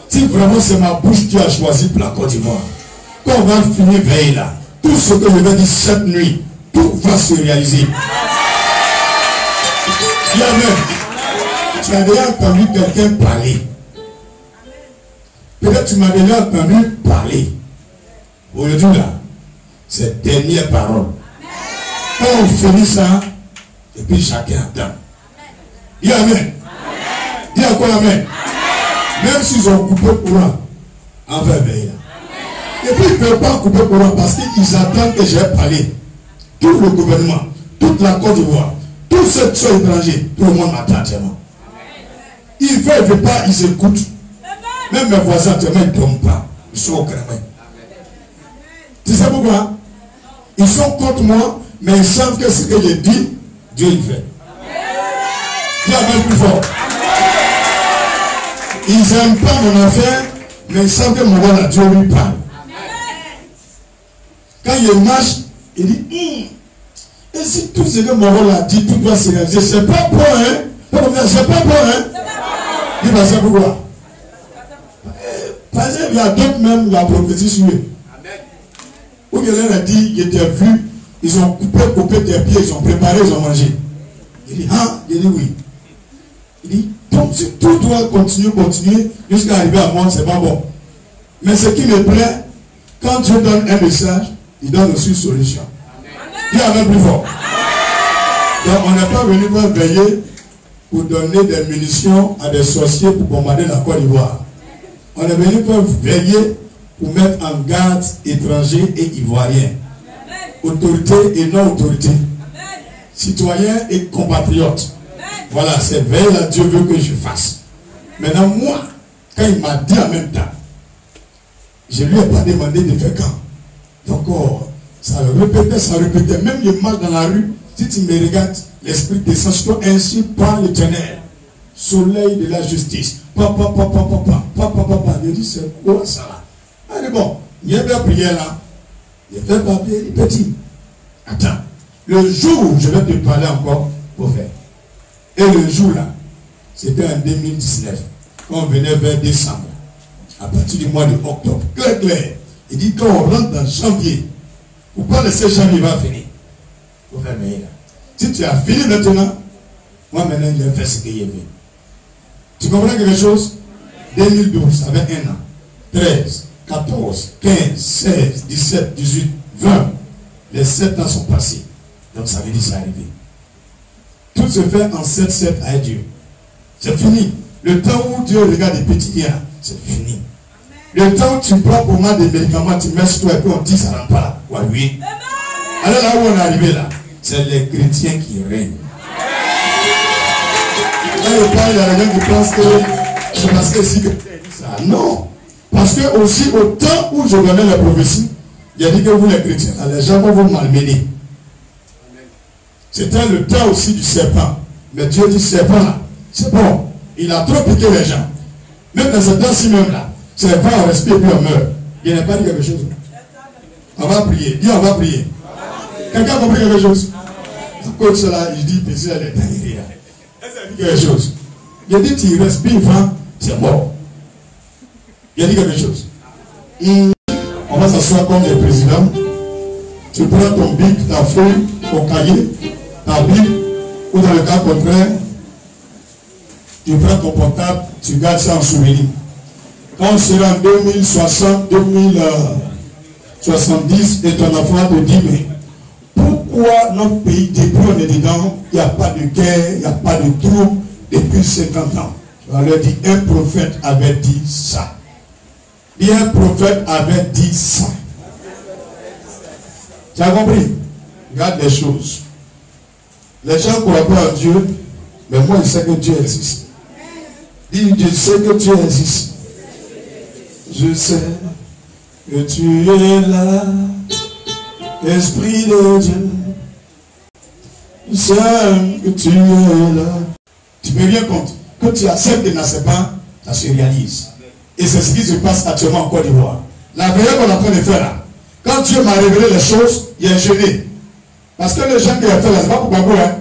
Si vraiment c'est ma bouche qui a choisi pour la Côte d'Ivoire, quand on va finir veille là, tout ce que je vais dire cette nuit, tout va se réaliser. Amen. Tu as déjà entendu quelqu'un parler. Peut-être tu m'as déjà entendu parler. Aujourd'hui là, c'est dernière parole. Quand on finit ça, et puis chacun attend. Dis Amen. Dis encore Amen. Même s'ils ont coupé le courant, on va veiller là. Et puis ils ne peuvent pas couper le courant parce qu'ils attendent que j'ai parlé. Tout le gouvernement, toute la Côte d'Ivoire, tous ceux qui sont étrangers, tout le monde m'attend actuellement. Ils ne veulent pas, ils écoutent. Même mes voisins actuellement, ils ne tombent pas. Ils sont au crémin. Tu sais pourquoi? Ils sont contre moi, mais ils savent que ce que je dis, Dieu il fait. Dis Amen plus fort. Ils n'aiment pas mon affaire, mais ils savent que mon rôle à Dieu lui parle. Quand il marche, il dit, et si tout ce que mon rôle a dit, tout doit se réaliser, c'est pas bon, hein? C'est pas bon, hein? Il va savoir pourquoi. Par exemple, il y a d'autres même, la prophétie sur eux. Où quelqu'un a dit, il était vu, ils ont coupé tes pieds, ils ont préparé, ils ont mangé. Il dit, ah, il dit oui. Il dit, donc si tout doit continuer, jusqu'à arriver à moi, c'est pas bon. Mais ce qui me plaît, quand Dieu donne un message, il donne aussi une solution. Dis Amen plus fort. Donc on n'est pas venu pour veiller pour donner des munitions à des sorciers pour bombarder la Côte d'Ivoire. On est venu pour veiller pour mettre en garde étrangers et ivoiriens. Autorités et non autorités. Citoyens et compatriotes. Voilà, c'est veille à Dieu veut que je fasse. Maintenant, moi, quand il m'a dit en même temps, je ne lui ai pas demandé de faire quand. Donc, ça répétait. Même il marche dans la rue, si tu me regardes, l'esprit descend sur toi, ainsi par l'Éternel. Soleil de la justice. Papa. Je dis, c'est quoi ça là? Allez, bon, il y a bien prié là. Il fait papier, il petit. Attends, le jour où je vais te parler encore, pour faire. Et le jour là, c'était en 2019, quand on venait vers décembre, à partir du mois de octobre, clair. Il dit quand on rentre dans janvier, ou pas laisser janvier va finir. Pour faire meilleur. Si tu as fini maintenant, moi maintenant je vais faire ce que j'ai fait. Tu comprends quelque chose? 2012, ça avait 1 an. 13, 14, 15, 16, 17, 18, 20. Les 7 ans sont passés. Donc ça veut dire que c'est arrivé. Tout se fait en 7 avec Dieu. C'est fini. Le temps où Dieu regarde les petits liens, c'est fini. Le temps où tu prends pour moi des médicaments, tu mets sur toi et puis on dit ça ne rend pas. Ouais, oui. Alors là où on est arrivé là, c'est les chrétiens qui règnent. Là, il y a des gens qui pensent que c'est parce que si ça. Non. Parce que aussi au temps où je donnais la prophétie, il a dit que vous les chrétiens, les gens vont vous malmener. C'était le temps aussi du serpent. Mais Dieu dit serpent là, c'est bon. Il a trop piqué les gens. Même dans ce temps-ci même là, c'est vrai, on respire et puis on meurt. Il n'a pas dit quelque chose. On va prier. Dis on va prier. Quelqu'un a compris quelque chose? À cause de cela, il dit, mais elle est derrière. Est-ce qu'il dit quelque chose? Il a dit, tu respires, c'est mort. Il a dit quelque chose. On va s'asseoir comme les présidents. Tu prends ton bic, ta feuille, ton cahier, ta bible, ou dans le cas contraire, tu prends ton portable, tu gardes ça en souvenir. Quand on sera en 2060, 2070, et ton enfant te dit, mais pourquoi notre pays, depuis on est dedans, il n'y a pas de guerre, il n'y a pas de troubles depuis 50 ans? On leur dit, un prophète avait dit ça. Et un prophète avait dit ça. Tu as compris? Regarde les choses. Les gens ne croient pas en Dieu, mais moi je sais que Dieu existe. Dis, je sais que Dieu existe. Je sais que tu es là, Esprit de Dieu. Je sais que tu es là. Tu me rends compte que tu acceptes de n'accepter pas, ça se réalise. Et c'est ce qui se passe actuellement en Côte d'Ivoire. La veille qu'on est en train de faire là, quand Dieu m'a révélé les choses, il est gêné. Parce que les gens qui ont fait là, c'est pas pour Bago, hein.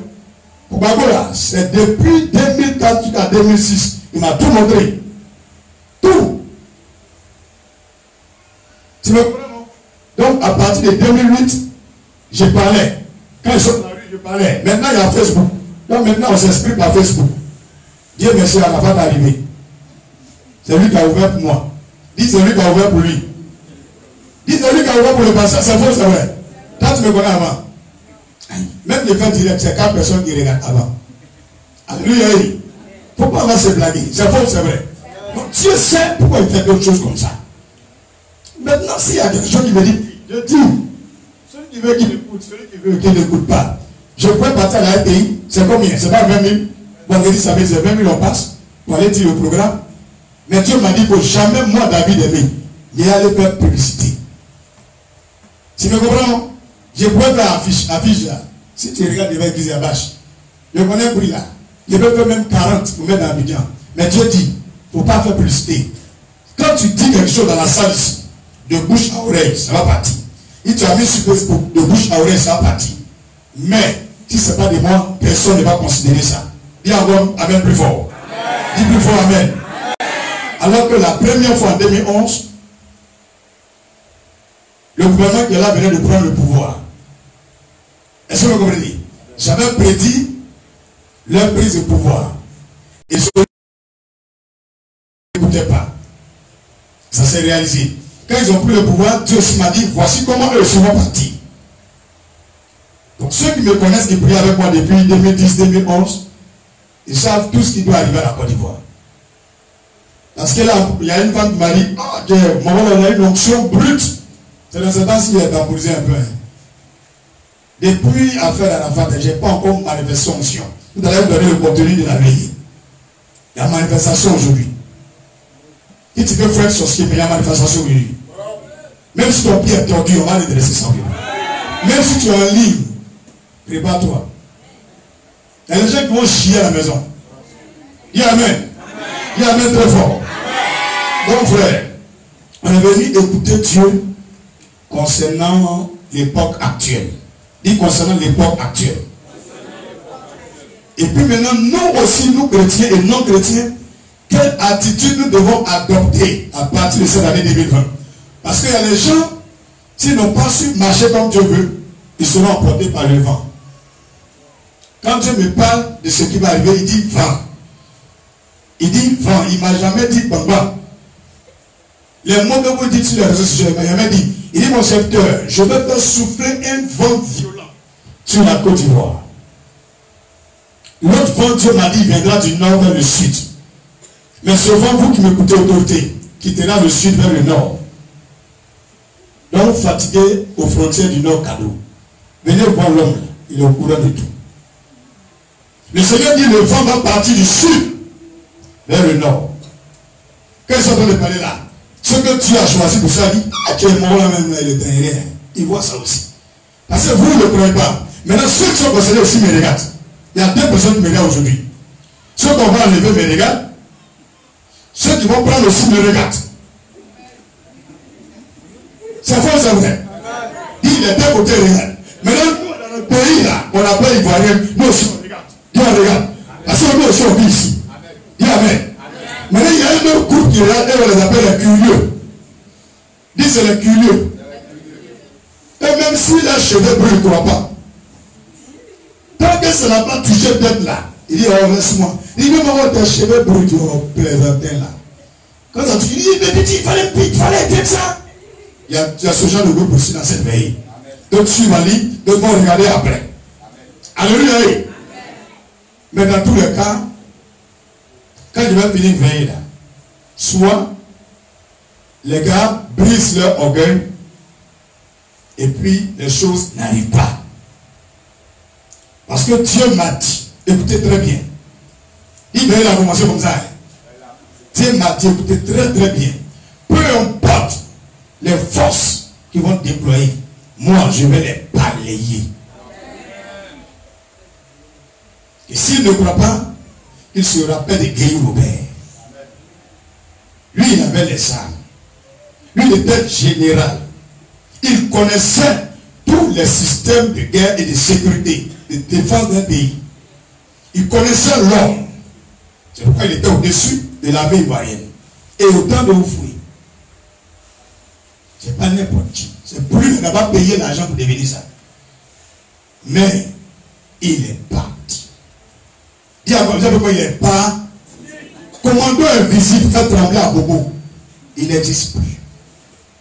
Pour Bago là, c'est depuis 2004 jusqu'à 2006. Il m'a tout montré. Tout. Tu me comprends, non? Donc, à partir de 2008, je parlais. Quand ils sont dans la rue, je parlais. Maintenant, il y a Facebook. Donc, maintenant, on s'exprime par Facebook. Dieu merci, à la fin d'arriver. C'est lui qui a ouvert pour moi. Dis, c'est lui qui a ouvert pour lui. Dis, c'est lui qui a ouvert pour le passé. C'est faux, c'est vrai. Toi, tu me connais avant. Même les faits directs, c'est 4 personnes qui regardent avant. Alléluia. Il ne faut pas avoir se blaguer. C'est faux, c'est vrai. Donc, Dieu sait pourquoi il fait d'autres choses comme ça. Maintenant, s'il y a quelque chose qui me dit, je dis, celui qui veut qu'il écoute, celui qui veut qu'il n'écoute pas. Je pourrais partir à la RTI, c'est combien? C'est pas 20 000. Vendredi, ça veut dire 20 000 on passe pour aller dire le programme. Mais Dieu m'a dit que jamais moi, David aimé, il allait faire publicité. Tu me comprends? Je pourrais faire affiche là. Si tu regardes devant l'église à Bâche, je connais le prix là. Je peux faire même 40 pour mettre dans Abidjan. Mais Dieu dit, il ne faut pas faire publicité. Quand tu dis quelque chose dans la salle ici, de bouche à oreille, ça va partir. Et tu as mis sur Facebook, de bouche à oreille, ça va partir. Mais, si ce n'est pas de moi, personne ne va considérer ça. Dis encore Amen plus fort. Amen. Dis plus fort Amen. Amen. Alors que la première fois en 2011, le gouvernement qui est là venait de prendre le pouvoir. Est-ce que vous comprenez? J'avais prédit leur prise de pouvoir. Et ceux qui n'écoutaient pas. Ça s'est réalisé. Quand ils ont pris le pouvoir, Dieu aussi m'a dit, voici comment eux seront partis. Donc ceux qui me connaissent, qui prient avec moi depuis 2010-2011, ils savent tout ce qui doit arriver à la Côte d'Ivoire. Parce que là, il y a une femme qui m'a dit, ah, on a une onction brute. C'est dans ce temps-ci qu'il est temporisé un peu. Hein. Depuis affaire à la fête, je n'ai pas encore manifesté onction. Vous allez me donner le contenu de la veillée. Il y a manifestation aujourd'hui. Si tu veux faire sorcier, mais il y a manifestation aujourd'hui. Même si ton pied est tordu, on va le dresser sans vie. Même si tu es en ligne, prépare-toi. Il y a des gens qui vont chier à la maison. Dis Amen. Dis Amen très fort. Donc frère, on est venu écouter Dieu concernant l'époque actuelle. Dis concernant l'époque actuelle. Et puis maintenant, nous aussi, nous chrétiens et non chrétiens, quelle attitude nous devons adopter à partir de cette année 2020? Parce qu'il y a des gens, s'ils n'ont pas su marcher comme Dieu veut, ils seront emportés par le vent. Quand Dieu me parle de ce qui va arriver, il dit vent. Il dit vent. Il ne m'a jamais dit bamba. Les mots que vous dites sur les réseaux sociaux, il m'a jamais dit. Il dit mon serviteur, je vais faire souffler un vent violent sur la Côte d'Ivoire. L'autre vent, Dieu m'a dit, viendra du nord vers le sud. Mais ce vent, vous qui m'écoutez autorité, quittera le sud vers le nord. Donc fatigué aux frontières du nord cadeau. Venez voir l'homme, il est au courant de tout. Le Seigneur dit, le vent va partir du sud vers le nord. Quand ils sont en train de parler là, ce que tu as choisi pour ça, dit, ah, tu es mort là même, là, il est derrière. Il voit ça aussi. Parce que vous ne le prenez pas. Maintenant, ceux qui sont concernés aussi me regardent. Il y a 2 personnes qui me regardent aujourd'hui. Ceux qu'on va enlever me regardent. Ceux qui vont prendre aussi me regardent. C'est faux, c'est vrai. Il est 2 côtés regardent. Maintenant, nous, dans notre pays là, on n'a pas ivoirien, nous aussi on regarde. Dis on regarde. Parce que nous aussi on vit ici. Dis Amen. Maintenant, il y a un autre groupe qui est là, et on les appelle les curieux. Dis c'est les curieux. Et même si les cheveux brûlent, il ne croit pas. Tant que ça n'a pas touché tête là, il dit, oh, laisse-moi. Il dit, même avoir tes cheveux brûlent, tu vas plaisanter là. Quand ça touche, il dit, mais petit, il fallait être ça. Il y a ce genre de groupe aussi dans cette veille. Donc, suivre la ligne, donc vont regarder après. Alléluia. Mais dans tous les cas, quand je vais finir veiller là, soit les gars brisent leur orgueil et puis les choses n'arrivent pas. Parce que Dieu m'a dit, écoutez très bien. Il a commencé comme ça. Dieu m'a dit, écoutez très très bien. Peu importe les forces qui vont déployer, moi je vais les balayer. Et s'il ne croit pas, il se rappelle de Guillaume Robert. Lui, il avait les armes. Lui, il était général. Il connaissait tous les systèmes de guerre et de sécurité, de défense d'un pays. Il connaissait l'homme. C'est pourquoi il était au-dessus de l'armée ivoirienne. Et autant de vous fouiller. Ce n'est pas n'importe qui. C'est plus, il n'a pas payé l'argent pour devenir ça. Mais, il est parti. Dis à comme pourquoi il est pas. Commando invisible fait trembler à Bobo. Il n'existe plus.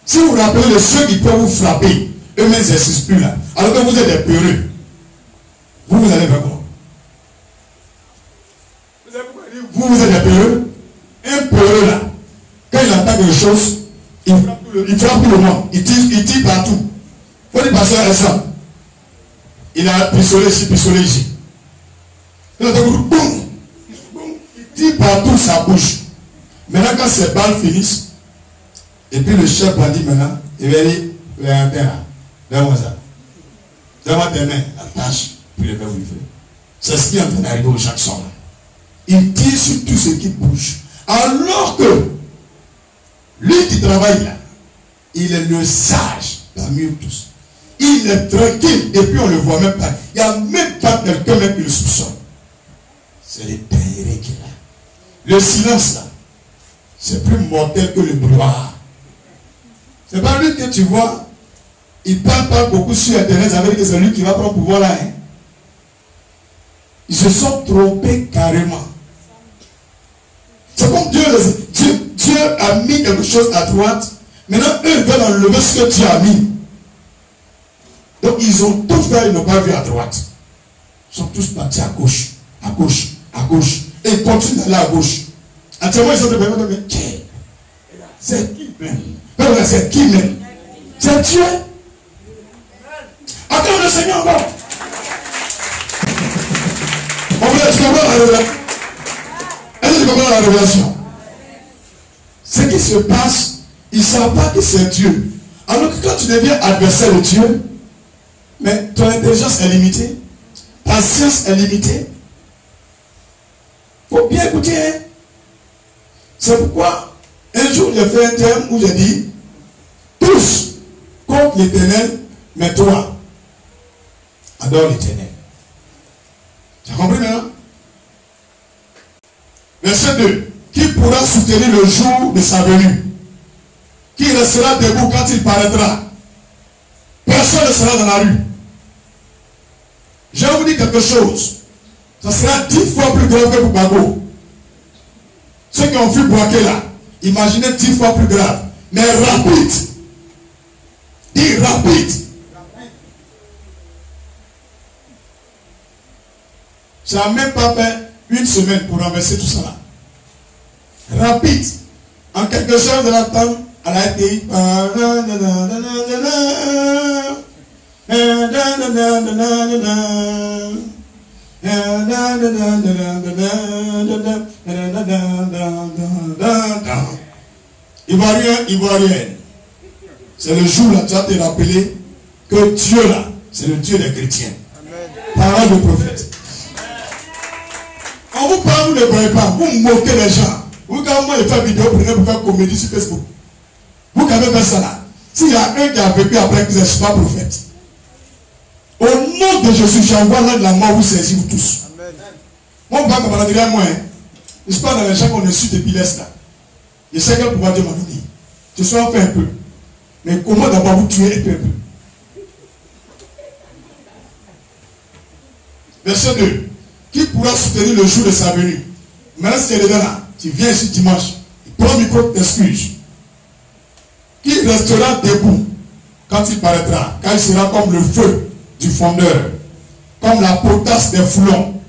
Si vous vous rappelez de ceux qui peuvent vous frapper, eux-mêmes n'existent plus là. Alors que vous êtes des peureux. Vous allez faire quoi? Vous êtes des peureux. Un peureux là, quand il entend quelque chose, il frappe tout le monde. Il tire partout. Il faut dire passer à ça. Il a pistolet ici, pistolet ici. Il entend boum. Il tire partout sa bouche. Maintenant, quand ces balles finissent, et puis le chef a dit maintenant, il va dire, donne-moi ça. Donne-moi tes mains, attache, puis le mets où il fait. C'est ce qui est en train d'arriver au Jackson. Il tire sur tout ce qui bouge. Alors que lui qui travaille là, il est le sage parmi eux tous. Il est tranquille et puis on ne le voit même pas. Il n'y a même pas quelqu'un même qui le soupçonne. C'est les périrés qu'il a. Le silence là, c'est plus mortel que le brouhaha. C'est pas lui que tu vois, il parle pas beaucoup sur Internet, ça veut dire que c'est lui qui va prendre pouvoir là. Hein? Ils se sont trompés carrément. C'est comme Dieu a mis quelque chose à droite. Maintenant, eux veulent enlever ce que Dieu a mis. Donc, ils ont tout fait, ils n'ont pas vu à droite. Ils sont tous partis à gauche, à gauche, à gauche. Et ils continuent d'aller à gauche. Actuellement, ils sont de mais c'est qui même? C'est qui même? C'est Dieu. Attends le Seigneur encore. On voulait comprendre la révélation. Est-ce que tu comprends la révélation? Ce qui se passe, ils ne savent pas que c'est Dieu. Alors que quand tu deviens adversaire de Dieu, mais ton intelligence est limitée, ta science est limitée. Il faut bien écouter. Hein? C'est pourquoi un jour j'ai fait un thème où j'ai dit tous contre l'Éternel, mais toi adore l'Éternel. Tu as compris maintenant? Verset 2. Qui pourra soutenir le jour de sa venue? Qui restera debout quand il paraîtra? Personne ne sera dans la rue. Je vais vous dire quelque chose. Ça sera 10 fois plus grave que pour Bago. Ceux qui ont vu Boaké là, imaginez 10 fois plus grave. Mais rapide. Dis rapide. Je n'ai même pas fait une semaine pour renverser tout ça là. Rapide. En quelque chose de la table, elle a été. Ivoirienne. C'est le jour là, tu vas te rappeler que Dieu là, c'est le Dieu des chrétiens. Parole de prophète. On vous parle, vous ne croyez pas, vous moquez les gens. Vous, quand moi, je fais vidéo pour faire comédie sur Facebook. Vous qui avez fait ça là. S'il y a un qui a vécu après que je ne suis pas prophète. Au nom de Jésus, j'envoie l'un de la mort, vous saisissez vous tous. Moi, on ne parle pas derrière moi. Hein. Je ne suis pas dans les gens qu'on est su depuis l'Est là. Je sais quel pouvoir Dieu m'a donné. Je suis en fait un peu. Mais comment d'abord vous tuer un peu? Verset 2. Qui pourra soutenir le jour de sa venue? Maintenant, si tu es dedans là, tu viens ici dimanche, il prend le micro, t'excuse. Qui restera debout quand il paraîtra? Car il sera comme le feu du fondeur, comme la potasse des foulons.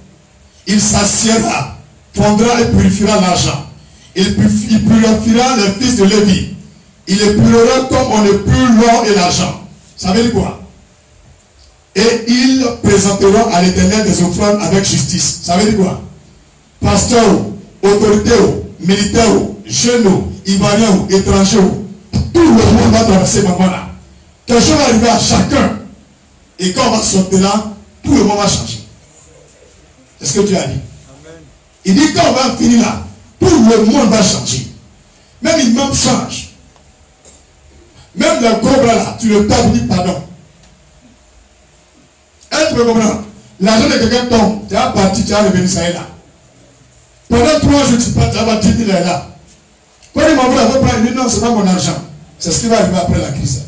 Il s'assiera, fondra et purifiera l'argent. Il purifiera les fils de Lévi. Il les purifiera comme on épure l'or et l'argent. Ça veut dire quoi? Et ils présenteront à l'Éternel des offrandes avec justice. Ça veut dire quoi? Pasteur, autorité, militaire, jeunes, ivoiriens, étrangers, tout le monde va traverser ce moment-là. Quelque chose va arriver à chacun. Et quand on va sortir là, tout le monde va changer. C'est ce que Dieu a dit. Amen. Il dit quand on va finir là, tout le monde va changer. Même l'imam change. Même le gros bras là, tu le tapes, tu dis pardon. Est-ce que tu peux comprendre? L'argent de quelqu'un tombe, tu as parti, tu as revenu ça est là. Pendant 3 jours, tu pars, tu as 10 000 là. Quand il m'envoie la prendre, il dit non, ce n'est pas mon argent. C'est ce qui va arriver après la crise.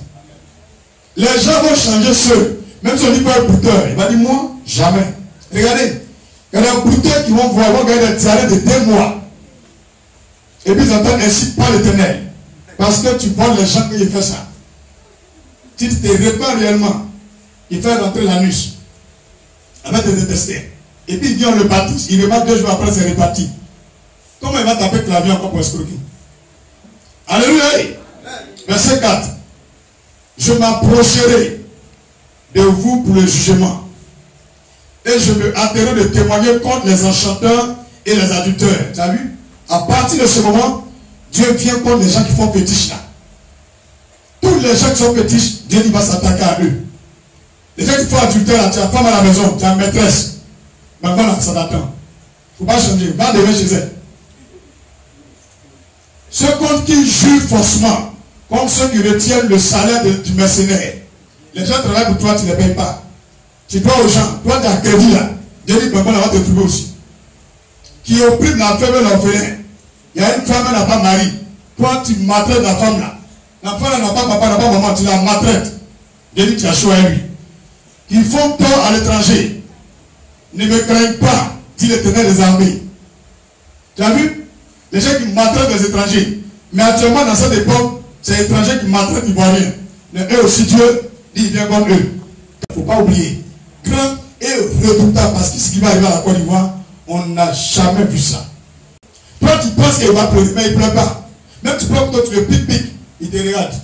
Les gens vont changer seuls. Même si on dit pas un brouteur, il va dire moi, jamais. Regardez, il y a des brouteurs qui vont voir, vont gagner des diarrhées de 2 mois. Et puis ils entendent ainsi pas l'Éternel. Parce que tu vois les gens qui font ça. Si tu te répands réellement, il fait rentrer l'anus. Avec des intestins. Et puis il vient, on le baptise. Il remarque 2 jours après, c'est reparti. Comment il va taper clavier encore pour escroquer? Alléluia. Verset 4. Je m'approcherai de vous pour le jugement. Et je me hâterai de témoigner contre les enchanteurs et les adulteurs. Tu as vu? À partir de ce moment, Dieu vient contre les gens qui font fétiche là. Tous les gens qui sont fétiches, Dieu va s'attaquer à eux. Les gens qui font adultère là, tu as femme à la maison, tu as maîtresse. Maintenant là, ça t'attend. Il ne faut pas changer. Va demain chez elle. Ceux contre qui jurent faussement, comme ceux qui retiennent le salaire du mercenaire. Les gens travaillent pour toi, tu ne les payes pas. Tu dois aux gens, toi tu as crédit là. Dieu dit, maintenant, on va te trouver aussi. Qui opprime la femme et l'orphelin. Il y a une femme, elle n'a pas mari. Toi, tu maltraites la femme là. La femme, elle n'a pas papa, elle n'a pas maman, tu la maltraites. Dieu dit, tu as choisi lui. Qui font tort à l'étranger. Ne me craignent pas, dit l'Éternel des armées. Tu as vu? Les gens qui maltraitent les étrangers. Mais actuellement, dans cette époque, c'est les étrangers qui maltraitent les Ivoiriens. Mais eux aussi, Dieu dit, il vient contre eux. Il ne faut pas oublier. Grand et redoutable, parce que ce qui va arriver à la Côte d'Ivoire, on n'a jamais vu ça. Toi, tu penses qu'il va pleurer, mais il ne pleure pas. Même tu pleures, toi, tu le pique, il te regarde.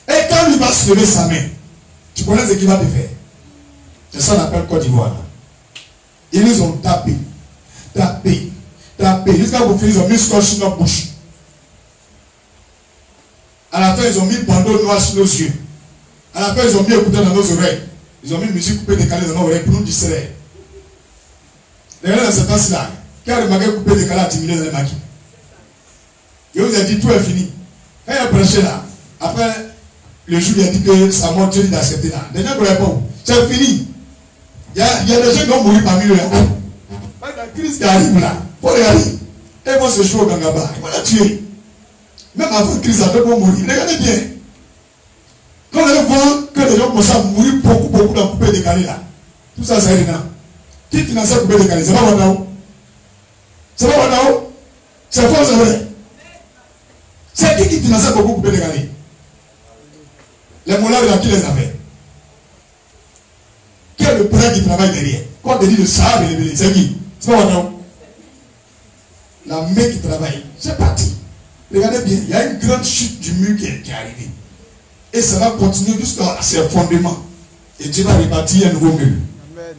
Et quand il va se lever sa main, tu connais ce qu'il va te faire. C'est ça qu'on appelle Côte d'Ivoire. Ils nous ont tapé, jusqu'à vous finir, ils ont mis scotch sur notre bouche. À la fin, ils ont mis bandeau noir sur nos yeux. À la fin, ils ont mis écouteurs dans nos oreilles. Ils ont mis musique coupée décalée dans nos oreilles pour nous distraire. Regardez dans ce temps-là, qui a remarqué coupé décalé à diminuer dans les maquis. Et vous a dit tout est fini. Quand il a prêché là, après le jour il a dit que sa mort, Dieu dit d'accepter là. Les gens ne répondent. C'est fini. Il y a des gens qui vont mourir parmi eux là. La crise qui arrive là, il faut regarder. Et ils vont se jouer au Gangaba. Ils vont la tuer. Même avant la crise, ça peut mourir. Regardez bien. Quand les gens voient que les gens commencent à mourir beaucoup dans le coupé décalé là, tout ça, c'est évident. Qui finance le coupé décalé? C'est pas Wadao. C'est pas Wadao. C'est faux, c'est vrai. C'est qui finançait beaucoup coupé décalé? Les moulins là, qui les avait? Qui est le prêtre qui travaille derrière? Quand on dit le Sahara, c'est qui? C'est pas Wadao. La main qui travaille. C'est parti. Regardez bien, il y a une grande chute du mur qui est arrivée. Et ça va continuer jusqu'à ses fondements. Et Dieu va rebâtir un nouveau mur. Amen.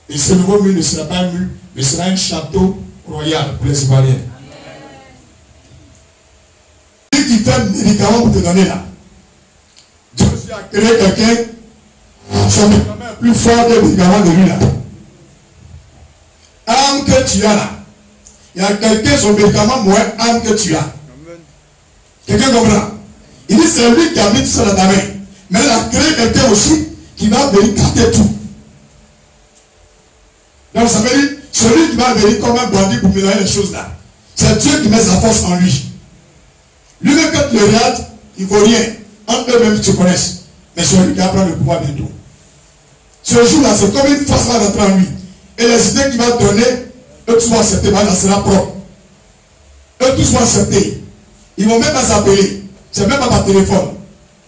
Et ce nouveau mur ne sera pas un mur, mais sera un château royal pour les Ivoiriens. Lui qui fait un médicament pour te donner là. Dieu aussi a créé quelqu'un, son médicament est plus fort que le médicament de lui là. Âme que tu as là. Il y a quelqu'un, son médicament moins âme que tu as. Quelqu'un comprend? Il dit c'est lui qui a mis tout ça dans ta main. Mais il a créé quelqu'un aussi qui va venir capter tout. Donc ça veut dire, celui qui va venir comme un bandit pour mélanger les choses là, c'est Dieu qui met sa force en lui. Lui-même quand tu le regardes, il ne vaut rien. Entre eux-mêmes, tu te connaisses. Mais c'est lui qui va prendre le pouvoir bientôt. Ce jour-là, c'est comme une force va rentrer en lui. Et les idées qu'il va donner, eux tous vont accepter, ça sera propre. Eux tous vont accepter. Ils ne vont même pas s'appeler. C'est même pas par téléphone.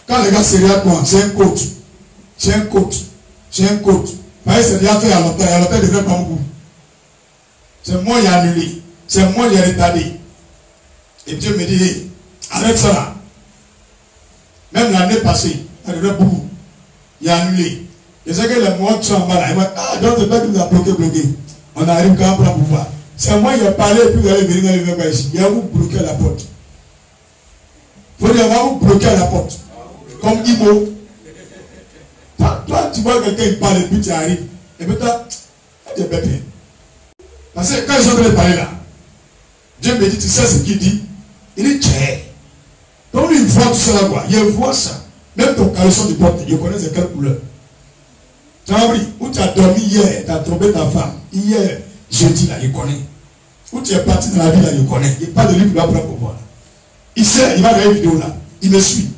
Quand les gars se regardent, quoi, c'est un coach. C'est un coach. C'est un coach. Pareil, c'est déjà fait à longtemps. À longtemps, il devrait prendre goût. C'est moi qui ai annulé. C'est moi qui ai retardé. Et Dieu me dit, hey, arrête ça là. Même l'année passée, il devrait beaucoup. Il a annulé. Je sais que les mois sont en bas là. Il m'a dit, ah, donc c'est pas qu'il nous a bloqué. On arrive quand même pour pouvoir. C'est moi qui ai parlé et puis vous allez venir dans le même ici. Il a vous bloqué la porte. Il faut dire, on va vous bloquer à la porte. Comme Imo. Toi, tu vois quelqu'un qui parle et puis tu arrives. Et puis toi, tu es bête. Parce que quand ils sont en train de parler là, Dieu me dit, tu sais ce qu'il dit? Il dit, tiens. Donc lui, il voit tout ça là, quoi. Il voit ça. Même ton caleçon de porte, il connaît c'est quelle couleur. Tu as appris, où tu as dormi hier, tu as trompé ta femme. Hier, jeudi là, il connaît. Où tu es parti dans la vie, là, il connaît. Il n'y a pas de livre qui doit prendre pour voir. Il sait, il va dans une vidéo là. Il me suit.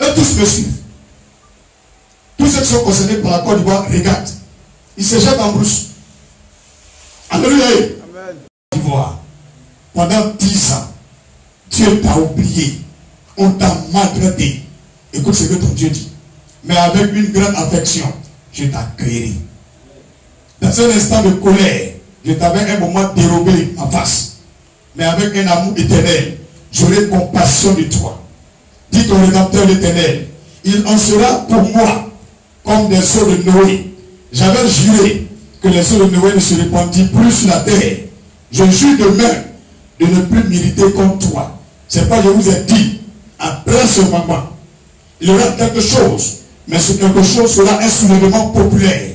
Eux tous me suivent. Tous ceux qui sont concernés par la Côte d'Ivoire regardent. Ils se jettent en brousse. Alléluia. Amen. D'Ivoire. Pendant 10 ans, Dieu t'a oublié. On t'a maltraité. Écoute ce que ton Dieu dit. Mais avec une grande affection, je t'accueillerai. Dans un instant de colère, je t'avais un moment dérobé en face. Mais avec un amour éternel, j'aurai compassion de toi. Dit ton Rédempteur l'Éternel, il en sera pour moi comme des eaux de Noé. J'avais juré que les eaux de Noé ne se répandirent plus sur la terre. Je jure de même de ne plus m'irriter comme toi. C'est pas que je vous ai dit, après ce moment, il y aura quelque chose, mais ce quelque chose sera un soulèvement populaire.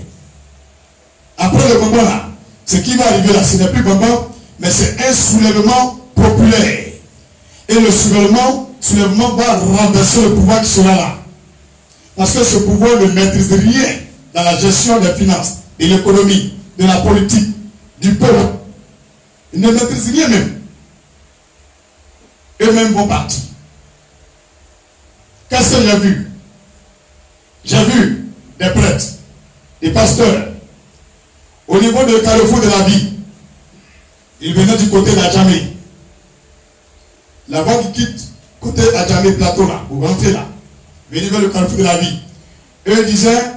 Après le moment là, ce qui va arriver là, ce n'est plus moment, mais c'est un soulèvement populaire. Et le soulèvement va renverser le pouvoir qui sera là. Parce que ce pouvoir ne maîtrise rien dans la gestion des finances, de l'économie, de la politique, du peuple. Il ne maîtrise rien même. Eux-mêmes vont partir. Qu'est-ce que j'ai vu? J'ai vu des prêtres, des pasteurs, au niveau du carrefour de la vie. Ils venaient du côté d'Adjamé. La voie qui quitte côté Adjamé plateau là, vous rentrez là, venez vers le carrefour de la vie. Eux disaient,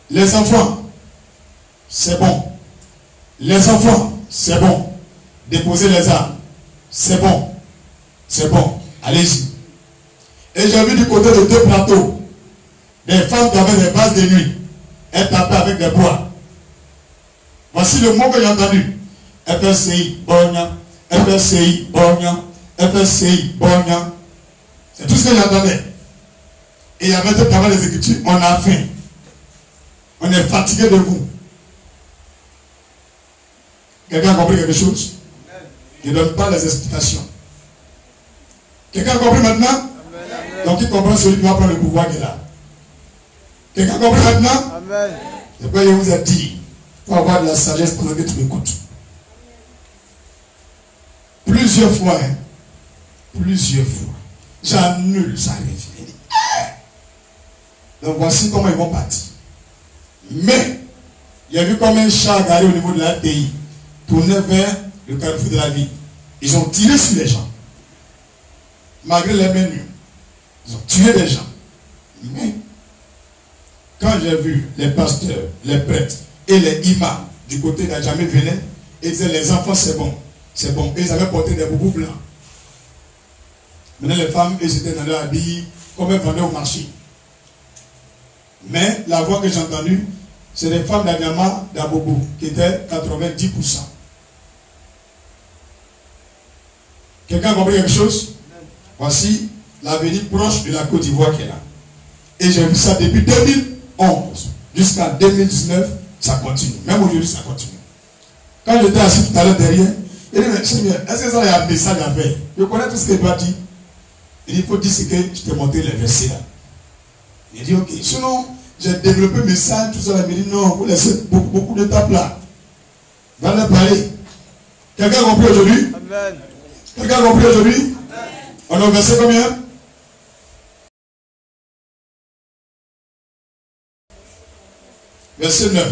les enfants, c'est bon. Les enfants, c'est bon. Déposez les armes. C'est bon. C'est bon. Allez-y. Et j'ai vu du côté de 2 plateaux, des femmes qui avaient des vases de nuit. Elles tapaient avec des bois. Voici le mot que j'ai entendu. FSCI, Borgna. FSCI, Borgna. FSCI, Borgna. C'est tout ce que j'entendais. Et il y avait d'autres les Écritures. On a faim. On est fatigué de vous. Quelqu'un a compris quelque chose? Je ne donne pas les explications. Quelqu'un a compris maintenant? Amen. Donc il comprend celui qui va prendre le pouvoir qui est là. Quelqu'un a compris maintenant? Amen. C'est pourquoi je vous ai dit, il faut avoir de la sagesse pendant que tu m'écoutes. Plusieurs fois, plusieurs fois, j'annule sa revue. Donc voici comment ils vont partir. Mais, il y a vu comme un chat garé au niveau de la TI, tourné vers le carrefour de la vie. Ils ont tiré sur les gens. Malgré les mains nues. Ils ont tué des gens. Mais, quand j'ai vu les pasteurs, les prêtres et les imams du côté d'Adjamé venaient et disaient les enfants c'est bon. C'est bon. Et ils avaient porté des boubous blancs. Maintenant les femmes, elles étaient dans leur habit comme elles vendaient au marché. Mais la voix que j'ai entendue, c'est des femmes d'Adiama d'Abobo qui étaient 90%. Quelqu'un a compris quelque chose? Voici l'avenir proche de la Côte d'Ivoire qui est là. Et j'ai vu ça depuis 2011 jusqu'à 2019, ça continue. Même aujourd'hui, ça continue. Quand j'étais assis tout à l'heure derrière, il dit, mais Seigneur, est-ce que ça y a un message à faire? Je connais tout ce qu'il doit dire. Il dit, il faut dire ce que je t'ai montré les versets là. Il dit, ok. Sinon, j'ai développé le message, tout ça. Il me dit, non, vous laissez beaucoup d'étapes là. Va leur parler. Quelqu'un a compris aujourd'hui? Amen. Quelqu'un a compris aujourd'hui? Amen. On a versé combien? Verset 9.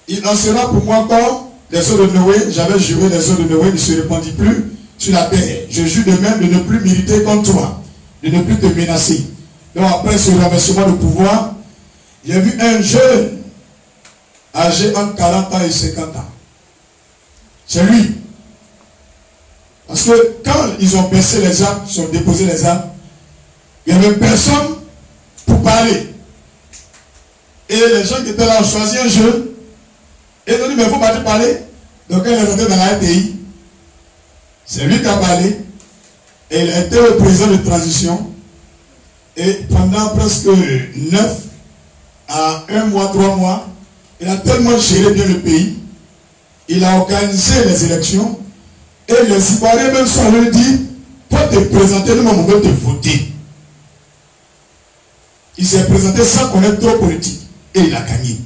Il en sera pour moi comme les eaux de Noé. J'avais juré, les eaux de Noé ne se répandent plus sur la terre. Je jure de même de ne plus m'irriter contre toi, de ne plus te menacer. Donc après ce renversement de pouvoir, j'ai vu un jeune âgé entre 40 ans et 50 ans. C'est lui. Parce que quand ils ont baissé les armes, ils ont déposé les armes, il n'y avait personne pour parler. Et les gens qui étaient là ont choisi un jeune. Et ils ont dit, mais il ne faut pas te parler. Donc quand il est rentré dans la RTI, c'est lui qui a parlé. Et il a été le président de transition. Et pendant presque 9 à 1 mois, 3 mois, il a tellement géré bien le pays. Il a organisé les élections. Et les Ivoiriens même sont allés dire, pour te présenter, nous on veut te voter. Il s'est présenté sans connaître trop politique. Et il a gagné.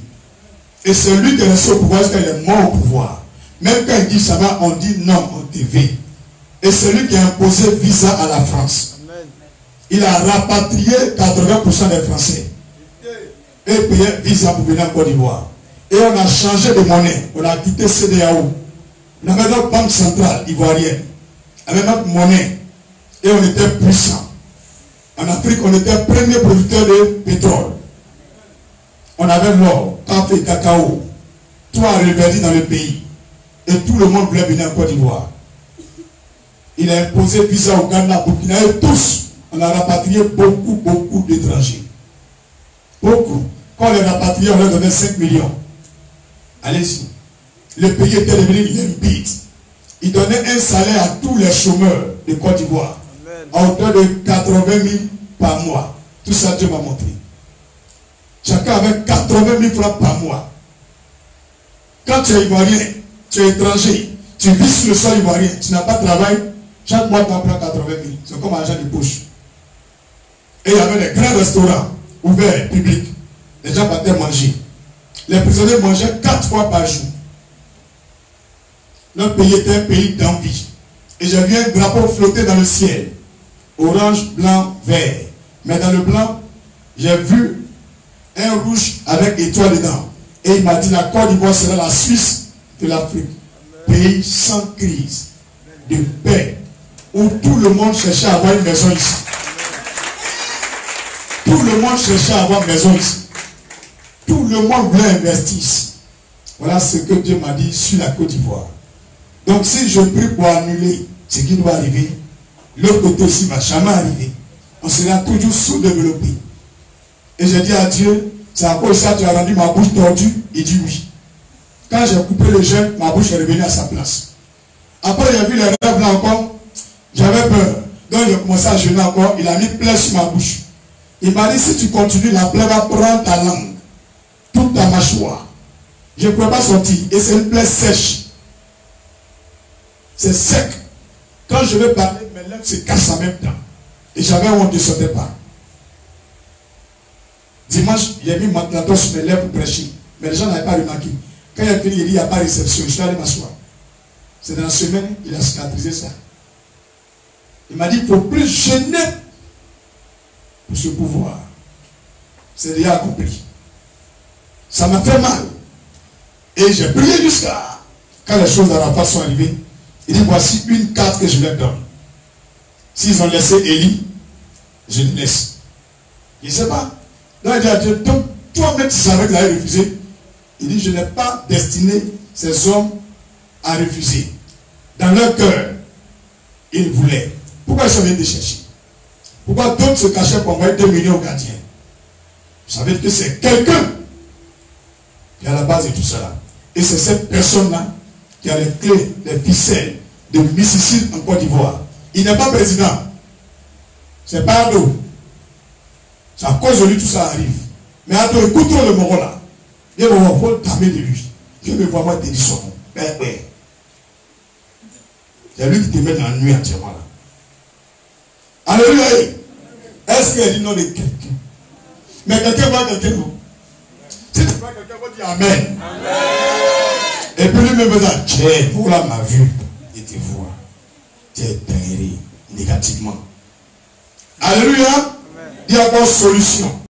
Et c'est lui qui est resté au pouvoir jusqu'à il est mort au pouvoir. Même quand il dit ça va, on dit non, on TV. Et celui qui a imposé visa à la France, il a rapatrié 80% des Français. Et payé visa pour venir en Côte d'Ivoire. Et on a changé de monnaie. On a quitté CEDEAO. On avait notre banque centrale ivoirienne. Avec notre monnaie. Et on était puissant. En Afrique, on était premier producteur de pétrole. On avait l'or, café, cacao. Tout a réverdi dans le pays. Et tout le monde voulait venir en Côte d'Ivoire. Il a imposé visa au Ghana, Burkina et tous. On a rapatrié beaucoup d'étrangers. Beaucoup. Quand on les rapatriés, on leur donnait 5 millions. Allez-y. Le pays était devenu limpide. Il donnait un salaire à tous les chômeurs de Côte d'Ivoire. À hauteur de 80 000 par mois. Tout ça, Dieu m'a montré. Chacun avait 80 000 francs par mois. Quand tu es ivoirien, tu es étranger, tu vis sur le sol ivoirien, tu n'as pas de travail, chaque mois tu en prends 80 000. C'est comme argent de poche. Et il y avait des grands restaurants ouverts, publics. Les gens partaient manger. Les prisonniers mangeaient 4 fois par jour. Notre pays était un pays d'envie. Et j'ai vu un drapeau flotter dans le ciel. Orange, blanc, vert. Mais dans le blanc, j'ai vu un rouge avec étoile dedans. Et il m'a dit la Côte d'Ivoire sera la Suisse de l'Afrique. Pays sans crise, de paix, où tout le monde cherchait à avoir une maison ici. Tout le monde cherchait à avoir une maison ici. Tout le monde voulait investir ici. Voilà ce que Dieu m'a dit sur la Côte d'Ivoire. Donc si je prie pour annuler ce qui doit arriver, l'autre côté aussi ne va jamais arriver. On sera toujours sous-développé. Et j'ai dit à Dieu, c'est à cause de ça que tu as rendu ma bouche tordue. Il dit oui. Quand j'ai coupé le jeûne, ma bouche est revenue à sa place. Après, j'ai vu les rêves là encore. J'avais peur. Donc, j'ai commencé à jeûner encore. Il a mis plaie sur ma bouche. Il m'a dit, si tu continues, la plaie va prendre ta langue. Toute ta mâchoire. Je ne pouvais pas sortir. Et c'est une plaie sèche. C'est sec. Quand je vais parler, mes lèvres se cassent en même temps. Et j'avais honte, je ne sortais pas. Dimanche, j'ai mis ma plateau sur mes lèvres pour prêcher. Mais les gens n'avaient pas remarqué. Quand il a fini, il dit, il n'y a pas de réception. Je suis allé m'asseoir. C'est dans la semaine, il a cicatrisé ça. Il m'a dit, il ne faut plus gêner pour ce pouvoir. C'est déjà accompli. Ça m'a fait mal. Et j'ai prié jusqu'à quand les choses d'Arafat sont arrivées. Il dit, voici une carte que je leur donne. S'ils ont laissé Élie, je les laisse. Il ne sait pas. Donc il dit à Dieu, toi-même tu savais qu'il allait refuser. Il dit, je n'ai pas destiné ces hommes à refuser. Dans leur cœur, ils voulaient. Pourquoi ils sont venus te chercher? Pourquoi d'autres se cachaient pour envoyer 2 millions aux gardiens? Vous savez que c'est quelqu'un qui est à la base de tout cela. Et c'est cette personne-là qui a les clés, les ficelles de Mississippi en Côte d'Ivoire. Il n'est pas président. C'est pas Ado. C'est à cause de lui tout ça arrive. Mais Ado, écoute-toi le moro là. Il va faut tamer de lui. Je me vois moi te dire son nom. C'est lui qui te met dans la nuit entièrement là. Alléluia. Est-ce qu'il y a dit nom de quelqu'un? Mais quelqu'un voit quelqu'un, non? Si tu vois quelqu'un, va dire Amen. Amen. Et puis lui-même va dire, tiens, voilà ma vue. Et tu vois. Tu es péri négativement. Alléluia. Il y a encore solution.